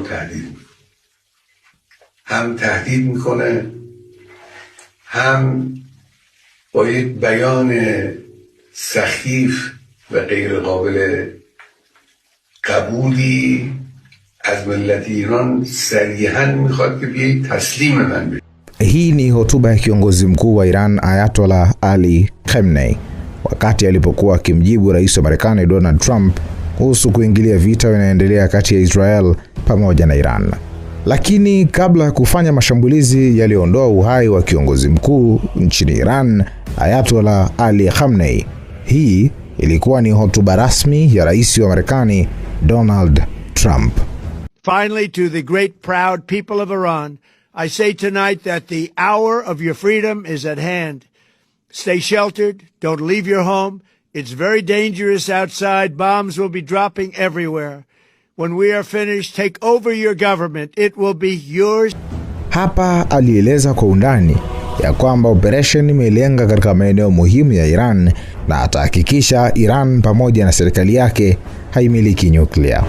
تهدید میکنه. هم تهدید میکنه، هم با یک بیان سخیف و غیر قابل قبولی از ملت ایران صریحاً میخواد که بیایید تسلیم من بشید. Hii ni hotuba ya kiongozi mkuu wa Iran Ayatollah Ali Khamenei wakati alipokuwa akimjibu rais wa Marekani Donald Trump kuhusu kuingilia vita vinaendelea kati ya Israel pamoja na Iran. Lakini kabla ya kufanya mashambulizi yalioondoa uhai wa kiongozi mkuu nchini Iran Ayatollah Ali Khamenei, hii ilikuwa ni hotuba rasmi ya rais wa Marekani Donald Trump. Finally, to the great proud people of Iran, I say tonight that the hour of your freedom is at hand. Stay sheltered. Don't leave your home. It's very dangerous outside. Bombs will be dropping everywhere. When we are finished, take over your government. It will be yours. Hapa alieleza kwa undani ya kwamba operation imelenga katika maeneo muhimu ya Iran na atahakikisha Iran pamoja na serikali yake haimiliki nyuklia.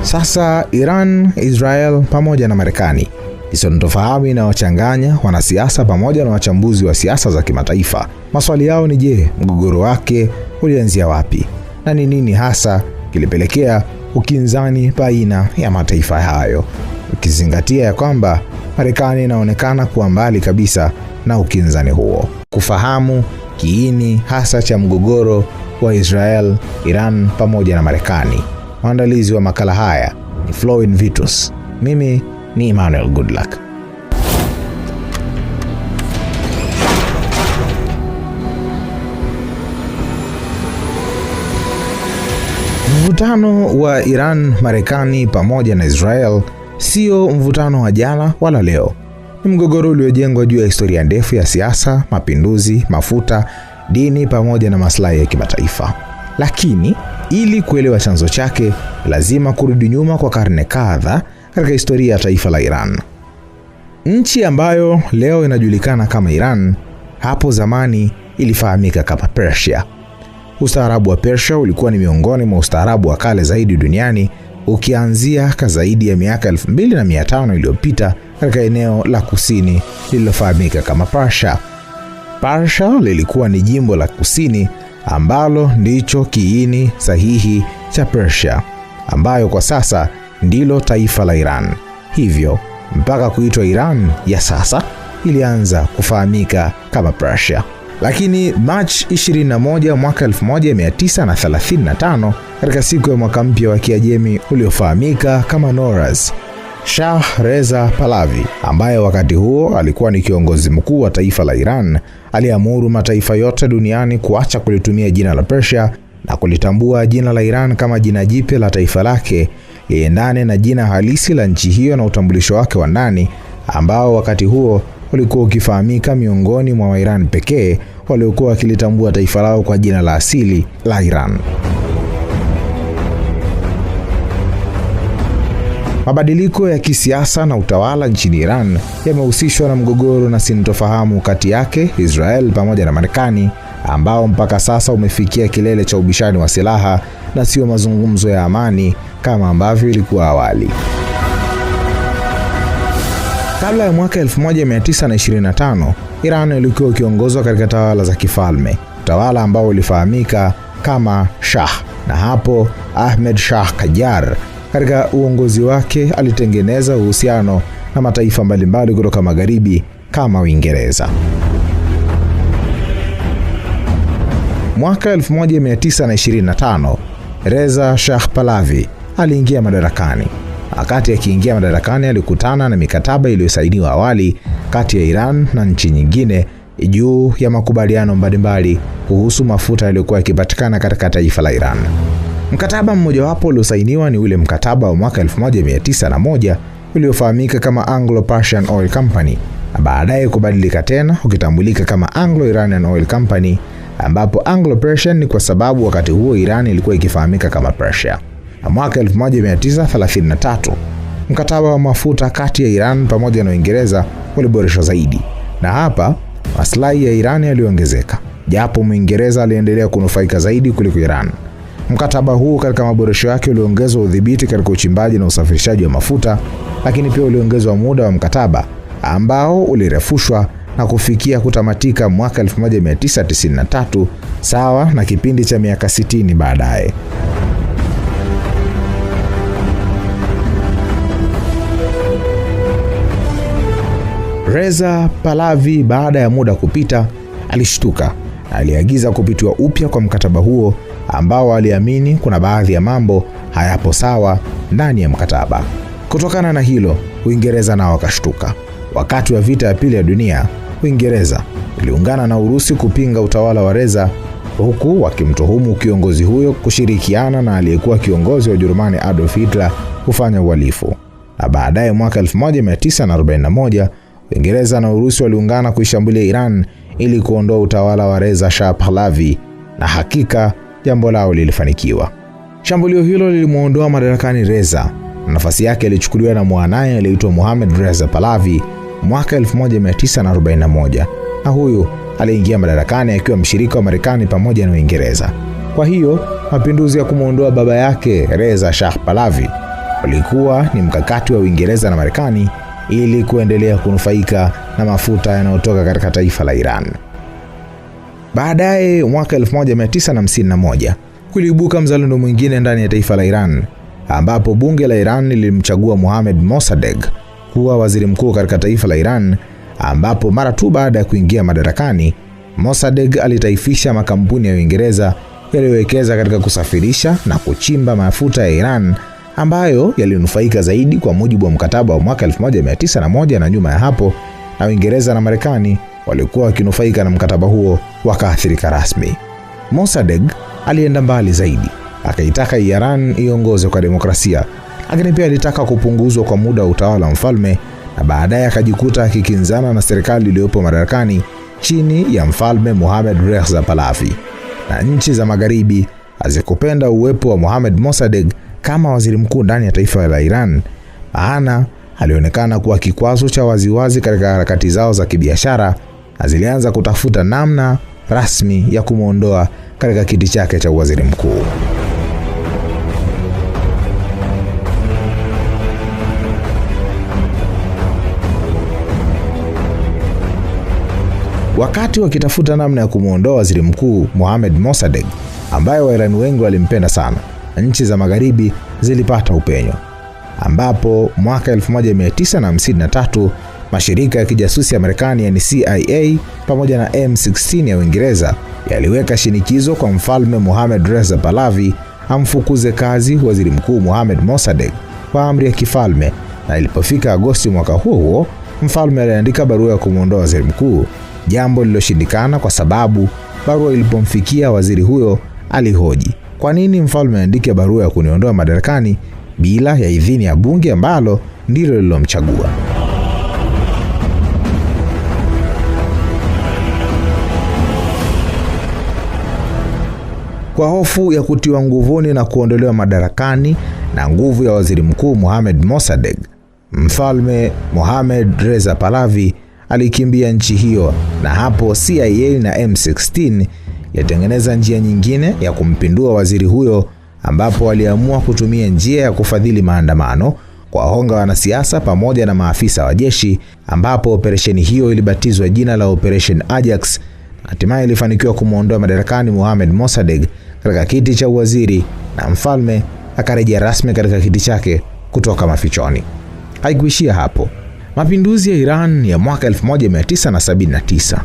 Sasa Iran, Israel pamoja na Marekani isontofahamu inawachanganya wanasiasa pamoja na wachambuzi wa siasa za kimataifa. Maswali yao ni je, mgogoro wake ulianzia wapi? Na ni nini hasa kilipelekea ukinzani baina ya mataifa hayo? Ukizingatia ya kwamba Marekani inaonekana kuwa mbali kabisa na ukinzani huo. Kufahamu kiini hasa cha mgogoro wa Israel, Iran pamoja na Marekani. Maandalizi wa makala haya ni Floyd Vitus. Mimi ni Emmanuel Goodluck. Mvutano wa Iran, Marekani pamoja na Israel sio mvutano wa jana wala leo. Ni mgogoro uliojengwa juu ya historia ndefu ya siasa, mapinduzi, mafuta, dini pamoja na maslahi ya kimataifa. Lakini ili kuelewa chanzo chake, lazima kurudi nyuma kwa karne kadhaa katika historia ya taifa la Iran. Nchi ambayo leo inajulikana kama Iran, hapo zamani ilifahamika kama Persia. Ustaarabu wa Persia ulikuwa ni miongoni mwa ustaarabu wa kale zaidi duniani, ukianzia zaidi ya miaka 2500 iliyopita katika eneo la kusini lililofahamika kama Persia. Persia lilikuwa ni jimbo la kusini ambalo ndicho kiini sahihi cha Persia, ambayo kwa sasa ndilo taifa la Iran. Hivyo mpaka kuitwa Iran ya sasa ilianza kufahamika kama Persia. Lakini March 21 mwaka 1935, katika siku ya mwaka mpya wa Kiajemi uliofahamika kama Nowruz, Shah Reza Pahlavi, ambaye wakati huo alikuwa ni kiongozi mkuu wa taifa la Iran, aliamuru mataifa yote duniani kuacha kulitumia jina la Persia na kulitambua jina la Iran kama jina jipya la taifa lake, liendane na jina halisi la nchi hiyo na utambulisho wake wa ndani, ambao wakati huo ulikuwa ukifahamika miongoni mwa Wairan pekee waliokuwa wakilitambua taifa lao kwa jina la asili la Iran. Mabadiliko ya kisiasa na utawala nchini Iran yamehusishwa na mgogoro na sintofahamu kati yake Israel pamoja na Marekani, ambao mpaka sasa umefikia kilele cha ubishani wa silaha na sio mazungumzo ya amani kama ambavyo ilikuwa awali. Kabla ya mwaka 1925, Iran ilikuwa ikiongozwa katika tawala za kifalme, utawala ambao ulifahamika kama Shah, na hapo Ahmed Shah Qajar katika uongozi wake alitengeneza uhusiano na mataifa mbalimbali kutoka magharibi kama Uingereza. Mwaka 1925, Reza Shah Pahlavi aliingia madarakani. Wakati akiingia madarakani alikutana na mikataba iliyosainiwa awali kati ya Iran na nchi nyingine juu ya makubaliano mbalimbali kuhusu mafuta yaliyokuwa yakipatikana katika taifa la Iran. Mkataba mmojawapo uliosainiwa ni ule mkataba wa mwaka 1901 uliofahamika kama Anglo-Persian Oil Company, na baadaye kubadilika tena ukitambulika kama Anglo-Iranian Oil Company, ambapo Anglo-Persian ni kwa sababu wakati huo Iran ilikuwa ikifahamika kama Persia. Na mwaka 1933 mkataba wa mafuta kati ya Iran pamoja na Uingereza uliboreshwa zaidi, na hapa maslahi ya Iran yaliongezeka, japo Muingereza aliendelea kunufaika zaidi kuliko Iran. Mkataba huu katika maboresho yake uliongezwa udhibiti katika uchimbaji na usafirishaji wa mafuta, lakini pia uliongezwa muda wa mkataba ambao ulirefushwa na kufikia kutamatika mwaka 1993, sawa na kipindi cha miaka 60 baadaye. Reza Pahlavi baada ya muda kupita alishtuka na aliagiza kupitiwa upya kwa mkataba huo ambao aliamini kuna baadhi ya mambo hayapo sawa ndani ya mkataba. Kutokana na hilo, Uingereza nao wakashtuka. Wakati wa vita ya pili ya dunia, Uingereza iliungana na Urusi kupinga utawala wa Reza, huku wakimtuhumu kiongozi huyo kushirikiana na aliyekuwa kiongozi wa Ujerumani Adolf Hitler kufanya uhalifu. Na baadaye mwaka 1941 Uingereza na Urusi waliungana kuishambulia Iran ili kuondoa utawala wa Reza Shah Pahlavi, na hakika jambo lao lilifanikiwa. Shambulio hilo lilimuondoa madarakani Reza, na nafasi yake ilichukuliwa na mwanae aliyeitwa Mohammad Reza Pahlavi mwaka 1941, na huyu aliingia madarakani akiwa mshirika wa Marekani pamoja na Uingereza. Kwa hiyo mapinduzi ya kumuondoa baba yake Reza Shah Pahlavi ulikuwa ni mkakati wa Uingereza na Marekani ili kuendelea kunufaika na mafuta yanayotoka katika taifa la Iran. Baadaye mwaka 1951 kuliibuka mzalendo mwingine ndani ya taifa la Iran, ambapo bunge la Iran lilimchagua Mohammad Mossadegh kuwa waziri mkuu katika taifa la Iran, ambapo mara tu baada ya kuingia madarakani, Mossadegh alitaifisha makampuni ya Uingereza yaliyowekeza katika kusafirisha na kuchimba mafuta ya Iran, ambayo yalinufaika zaidi kwa mujibu wa mkataba wa mwaka 1901, na nyuma ya hapo na Uingereza na Marekani walikuwa wakinufaika na mkataba huo wakaathirika rasmi. Mossadegh alienda mbali zaidi, akaitaka Iran iongozwe kwa demokrasia, lakini pia alitaka kupunguzwa kwa muda wa utawala wa mfalme, na baadaye akajikuta akikinzana na serikali iliyopo madarakani chini ya mfalme Mohammad Reza Pahlavi. Na nchi za magharibi hazikupenda uwepo wa Mohammad Mossadegh kama waziri mkuu ndani ya taifa la Iran, maana alionekana kuwa kikwazo cha waziwazi katika harakati zao za kibiashara, na zilianza kutafuta namna rasmi ya kumuondoa katika kiti chake cha waziri mkuu. Wakati wakitafuta namna ya kumuondoa waziri mkuu Mohammad Mossadegh, ambaye Wairani wengi walimpenda sana, nchi za magharibi zilipata upenyo, ambapo mwaka 1953 mashirika ya kijasusi ya Marekani yani CIA pamoja na M16 ya Uingereza yaliweka shinikizo kwa mfalme Mohammad Reza Pahlavi amfukuze kazi waziri mkuu Mohammad Mossadegh kwa amri ya kifalme, na ilipofika Agosti mwaka huo, mfalme aliandika barua ya kumuondoa waziri mkuu, jambo lililoshindikana kwa sababu barua ilipomfikia waziri huyo alihoji, kwa nini mfalme aandike barua ya kuniondoa madarakani bila ya idhini ya bunge ambalo ndilo lililomchagua? Kwa hofu ya kutiwa nguvuni na kuondolewa madarakani na nguvu ya waziri mkuu Mohammad Mossadegh, mfalme Mohammad Reza Pahlavi alikimbia nchi hiyo, na hapo CIA na M16 yatengeneza njia nyingine ya kumpindua waziri huyo, ambapo waliamua kutumia njia ya kufadhili maandamano kwa honga wanasiasa pamoja na maafisa wa jeshi, ambapo operesheni hiyo ilibatizwa jina la Operation Ajax. Hatimaye ilifanikiwa kumuondoa madarakani Mohammad Mossadegh katika kiti cha waziri, na mfalme akarejea rasmi katika kiti chake kutoka mafichoni. Haikuishia hapo. Mapinduzi ya Iran ya mwaka 1979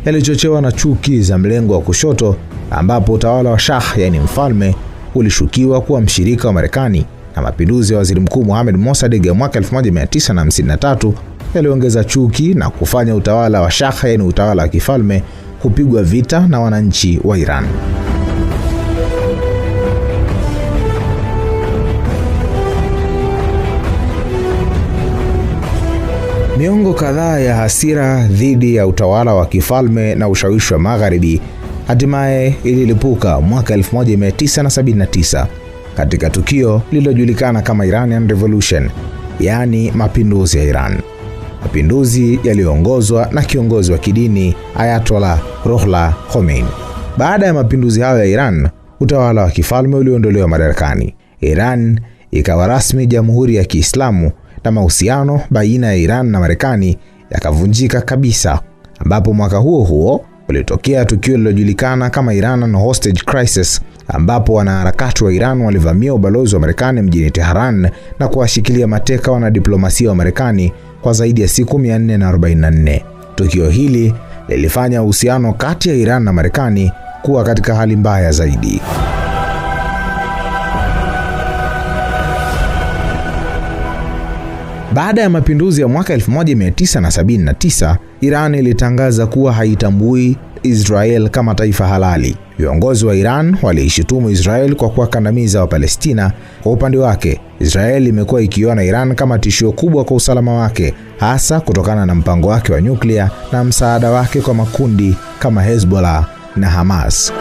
yalichochewa na chuki za mlengo wa kushoto, ambapo utawala wa Shah yani mfalme ulishukiwa kuwa mshirika wa Marekani, na mapinduzi ya waziri mkuu Mohammad Mossadegh ya mwaka 1953 yaliongeza chuki na kufanya utawala wa Shah yani utawala wa kifalme kupigwa vita na wananchi wa Iran. Miongo kadhaa ya hasira dhidi ya utawala wa kifalme na ushawishi wa magharibi hatimaye ililipuka mwaka 1979 katika tukio lililojulikana kama Iranian Revolution, yani mapinduzi ya Iran. Mapinduzi yaliyoongozwa na kiongozi wa kidini Ayatollah Ruhollah Khomeini. Baada ya mapinduzi hayo ya Iran, utawala wa kifalme uliondolewa madarakani. Iran ikawa rasmi Jamhuri ya Kiislamu na mahusiano baina ya Iran na Marekani yakavunjika kabisa, ambapo mwaka huo huo ulitokea tukio lilojulikana kama Iran Hostage Crisis, ambapo wanaharakati wa Iran walivamia ubalozi wa Marekani mjini Tehran na kuwashikilia mateka wanadiplomasia wa Marekani kwa zaidi ya siku 444. Tukio hili lilifanya uhusiano kati ya Iran na Marekani kuwa katika hali mbaya zaidi. Baada ya mapinduzi ya mwaka 1979, Iran ilitangaza kuwa haitambui Israel kama taifa halali. Viongozi wa Iran waliishutumu Israel kwa kuwakandamiza wa Palestina. Kwa upande wake, Israel imekuwa ikiona Iran kama tishio kubwa kwa usalama wake, hasa kutokana na mpango wake wa nyuklia na msaada wake kwa makundi kama Hezbollah na Hamas.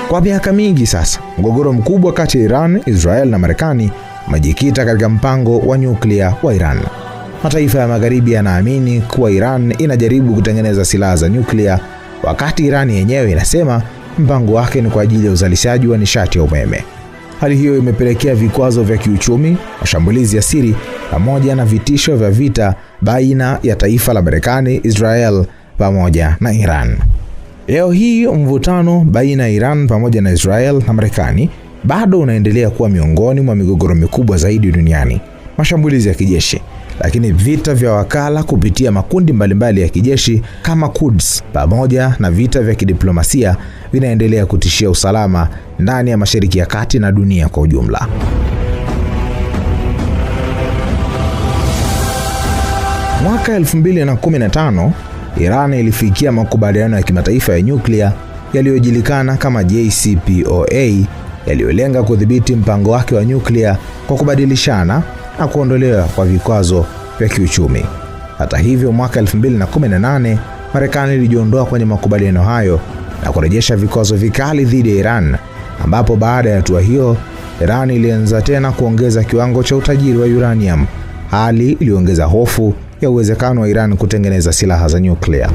Kwa miaka mingi sasa, mgogoro mkubwa kati ya Iran, Israel na Marekani umejikita katika mpango wa nyuklia wa Iran. Mataifa ya Magharibi yanaamini kuwa Iran inajaribu kutengeneza silaha za nyuklia, wakati Iran yenyewe inasema mpango wake ni kwa ajili ya uzalishaji wa nishati ya umeme. Hali hiyo imepelekea vikwazo vya kiuchumi, mashambulizi ya siri pamoja na vitisho vya vita baina ya taifa la Marekani, Israel pamoja na Iran. Leo hii mvutano baina ya Iran pamoja na Israel na Marekani bado unaendelea kuwa miongoni mwa migogoro mikubwa zaidi duniani. Mashambulizi ya kijeshi, lakini vita vya wakala kupitia makundi mbalimbali ya kijeshi kama Quds pamoja na vita vya kidiplomasia vinaendelea kutishia usalama ndani ya Mashariki ya Kati na dunia kwa ujumla. Mwaka 2015, Iran ilifikia makubaliano ya kimataifa ya nyuklia yaliyojulikana kama JCPOA yaliyolenga kudhibiti mpango wake wa nyuklia kwa kubadilishana na kuondolewa kwa vikwazo vya kiuchumi. Hata hivyo, mwaka 2018 Marekani ilijiondoa kwenye makubaliano hayo na kurejesha vikwazo vikali dhidi ya Iran, ambapo baada ya hatua hiyo Iran ilianza tena kuongeza kiwango cha utajiri wa uranium, hali iliongeza hofu ya uwezekano wa Iran kutengeneza silaha za nyuklia.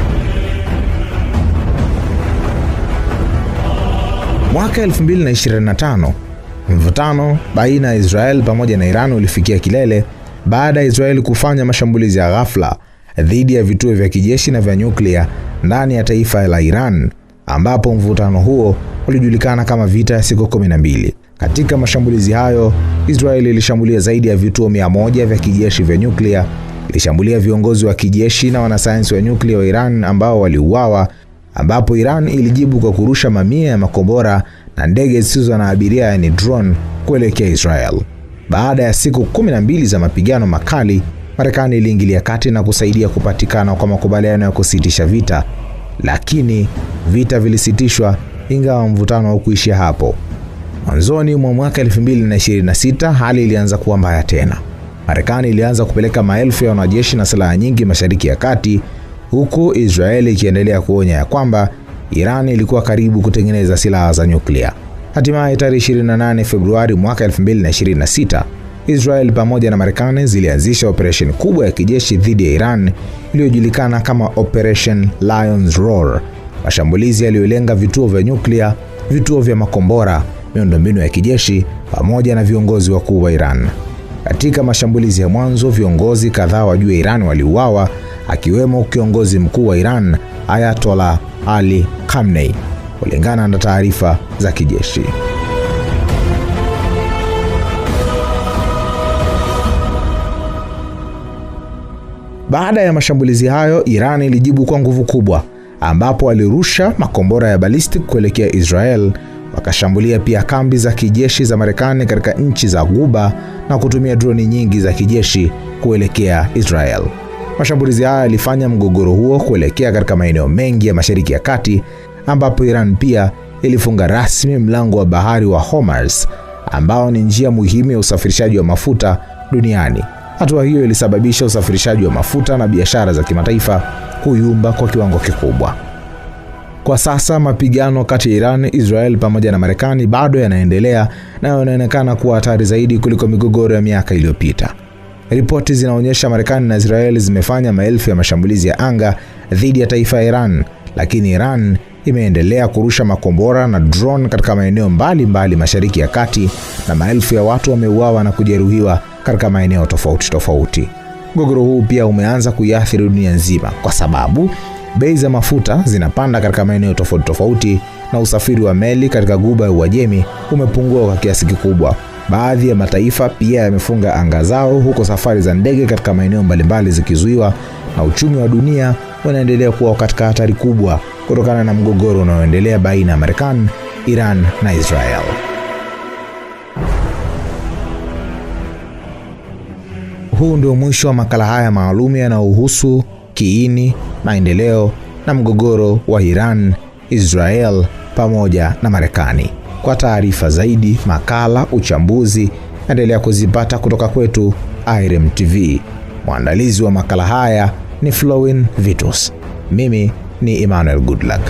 Mwaka 2025, mvutano baina ya Israel pamoja na Iran ulifikia kilele baada ya Israel kufanya mashambulizi ya ghafla dhidi ya vituo vya kijeshi na vya nyuklia ndani ya taifa la Iran, ambapo mvutano huo ulijulikana kama vita ya siku 12. Katika mashambulizi hayo, Israel ilishambulia zaidi ya vituo 100 vya kijeshi vya nyuklia, ilishambulia viongozi wa kijeshi na wanasayansi wa nyuklia wa Iran ambao waliuawa, ambapo Iran ilijibu kwa kurusha mamia ya makombora na ndege zisizo na abiria, yani drone, kuelekea Israel. Baada ya siku 12 za mapigano makali, Marekani iliingilia kati na kusaidia kupatikana kwa makubaliano ya kusitisha vita, lakini vita vilisitishwa ingawa mvutano haukuishia hapo. Mwanzoni mwa mwaka 2026 hali ilianza kuwa mbaya tena. Marekani ilianza kupeleka maelfu ya wanajeshi na silaha nyingi Mashariki ya Kati, huku Israeli ikiendelea kuonya ya kwamba Iran ilikuwa karibu kutengeneza silaha za nyuklia. Hatimaye tarehe 28 Februari mwaka 2026, Israel pamoja na Marekani zilianzisha operation kubwa ya kijeshi dhidi ya Iran iliyojulikana kama Operation Lion's Roar. Mashambulizi yaliyolenga vituo vya nyuklia, vituo vya makombora, miundombinu ya kijeshi pamoja na viongozi wakuu wa Iran. Katika mashambulizi ya mwanzo, viongozi kadhaa wa juu ya Iran waliuawa, akiwemo kiongozi mkuu wa Iran Ayatollah Ali Khamenei, kulingana na taarifa za kijeshi. Baada ya mashambulizi hayo, Iran ilijibu kwa nguvu kubwa, ambapo walirusha makombora ya ballistic kuelekea Israel, wakashambulia pia kambi za kijeshi za Marekani katika nchi za Ghuba na kutumia droni nyingi za kijeshi kuelekea Israel. Mashambulizi haya yalifanya mgogoro huo kuelekea katika maeneo mengi ya Mashariki ya Kati, ambapo Iran pia ilifunga rasmi mlango wa bahari wa Hormuz, ambao ni njia muhimu ya usafirishaji wa mafuta duniani. Hatua hiyo ilisababisha usafirishaji wa mafuta na biashara za kimataifa kuyumba kwa kiwango kikubwa. Kwa sasa mapigano kati ya Iran, Israel pamoja na Marekani bado yanaendelea na yanaonekana kuwa hatari zaidi kuliko migogoro ya miaka iliyopita. Ripoti zinaonyesha Marekani na Israel zimefanya maelfu ya mashambulizi ya anga dhidi ya taifa ya Iran, lakini Iran imeendelea kurusha makombora na drone katika maeneo mbalimbali Mashariki ya Kati, na maelfu ya watu wameuawa na kujeruhiwa katika maeneo tofauti. Mgogoro huu pia umeanza kuiathiri dunia nzima kwa sababu bei za mafuta zinapanda katika maeneo tofauti na usafiri wa meli katika Ghuba ya Uajemi umepungua kwa kiasi kikubwa. Baadhi ya mataifa pia yamefunga anga zao, huko safari za ndege katika maeneo mbalimbali zikizuiwa, na uchumi wa dunia unaendelea kuwa katika hatari kubwa kutokana na mgogoro unaoendelea baina ya Marekani, Iran na Israel. Huu ndio mwisho wa makala haya maalum yanayohusu kiini, maendeleo na mgogoro wa Iran, Israel pamoja na Marekani. Kwa taarifa zaidi, makala, uchambuzi, endelea kuzipata kutoka kwetu IREM TV. Mwandalizi wa makala haya ni Flowin Vitus. Mimi ni Emmanuel Goodluck.